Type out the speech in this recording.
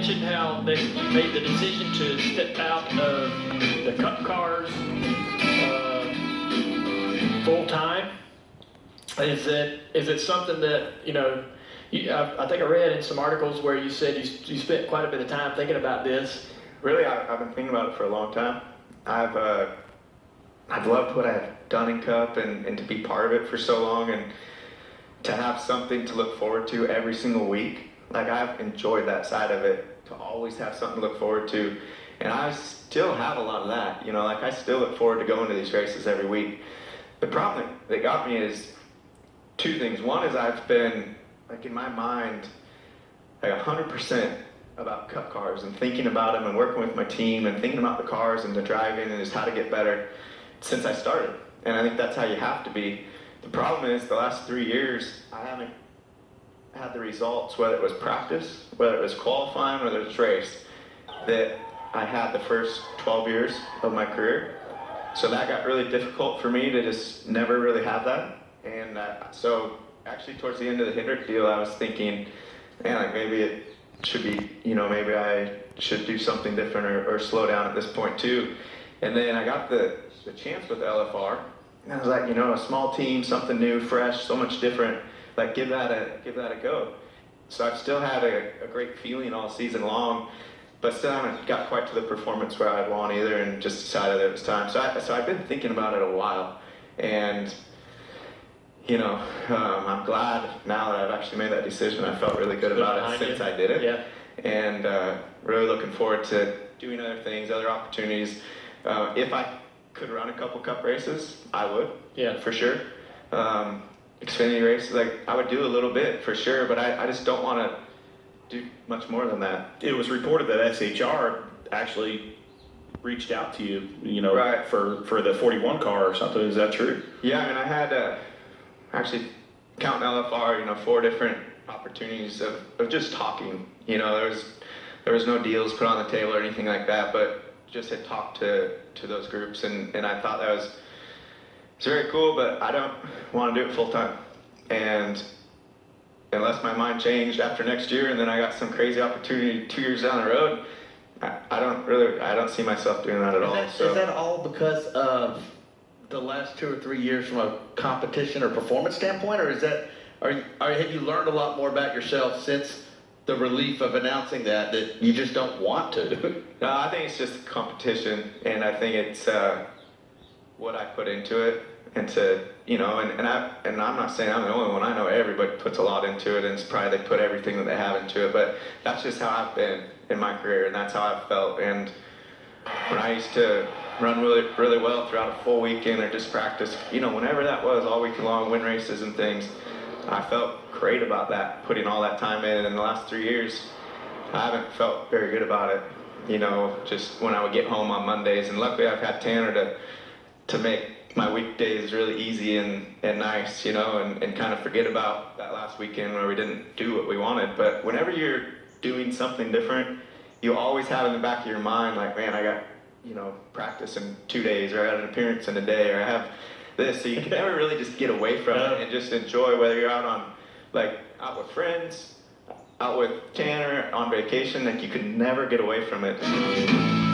mentioned how they made the decision to step out of the Cup cars full time. Is it something that, you know, I think I read in some articles where you said you spent quite a bit of time thinking about this. Really, I've been thinking about it for a long time. I've loved what I've done in Cup and to be part of it for so long and to have something to look forward to every single week. Like, I've enjoyed that side of it, to always have something to look forward to. And I still have a lot of that, you know, like I still look forward to going to these races every week. The problem that got me is two things. One is I've been, like, in my mind, like 100% about Cup cars and thinking about them and working with my team and thinking about the cars and the driving and just how to get better since I started. And I think that's how you have to be. The problem is the last 3 years, I haven't had the results, whether it was practice, whether it was qualifying, whether it was race, that I had the first 12 years of my career. So that got really difficult for me to just never really have that. And so actually towards the end of the Hendrick deal, I was thinking, man, like maybe it should be, you know, maybe I should do something different or slow down at this point too. And then I got the chance with the LFR, and I was like, you know, a small team, something new, fresh, so much different, like give that a go. So I've still had a great feeling all season long, but still haven't got quite to the performance where I want either, and just decided that it was time. So I've been thinking about it a while, and you know, I'm glad now that I've actually made that decision. I felt really good about it since I did it. Yeah. And really looking forward to doing other things, other opportunities. If I could run a couple Cup races, I would. Yeah. For sure. Xfinity races, like I would do a little bit for sure, but I just don't want to do much more than that. It was reported that SHR actually reached out to you, you know, right, for the 41 car or something. Is that true? Yeah, I mean, I had actually counting LFR, you know, 4 different opportunities of just talking. You know, there was no deals put on the table or anything like that, but just had talked to those groups, and I thought that was it's very cool, but I don't want to do it full time. And unless my mind changed after next year, and then I got some crazy opportunity 2 years down the road, I don't see myself doing that at all. Is that all because of the last 2 or 3 years from a competition or performance standpoint, or is that have you learned a lot more about yourself since the relief of announcing that you just don't want to? No, I think it's just competition, and I think it's what I put into it, and to, you know, and I'm not saying I'm the only one. I know everybody puts a lot into it, and it's probably they put everything that they have into it, but that's just how I've been in my career, and that's how I've felt. And when I used to run really, really well throughout a full weekend or just practice, you know, whenever that was, all week long, win races and things, I felt great about that, putting all that time in. And in the last 3 years, I haven't felt very good about it, you know, just when I would get home on Mondays. And luckily I've had Tanner to make my weekdays really easy and nice, you know, and kind of forget about that last weekend where we didn't do what we wanted. But whenever you're doing something different, you always have in the back of your mind, like, man, I got, you know, practice in 2 days, or I got an appearance in a day, or I have this. So you can never really just get away from it and just enjoy, whether you're out with friends, out with Tanner, on vacation, like you could never get away from it.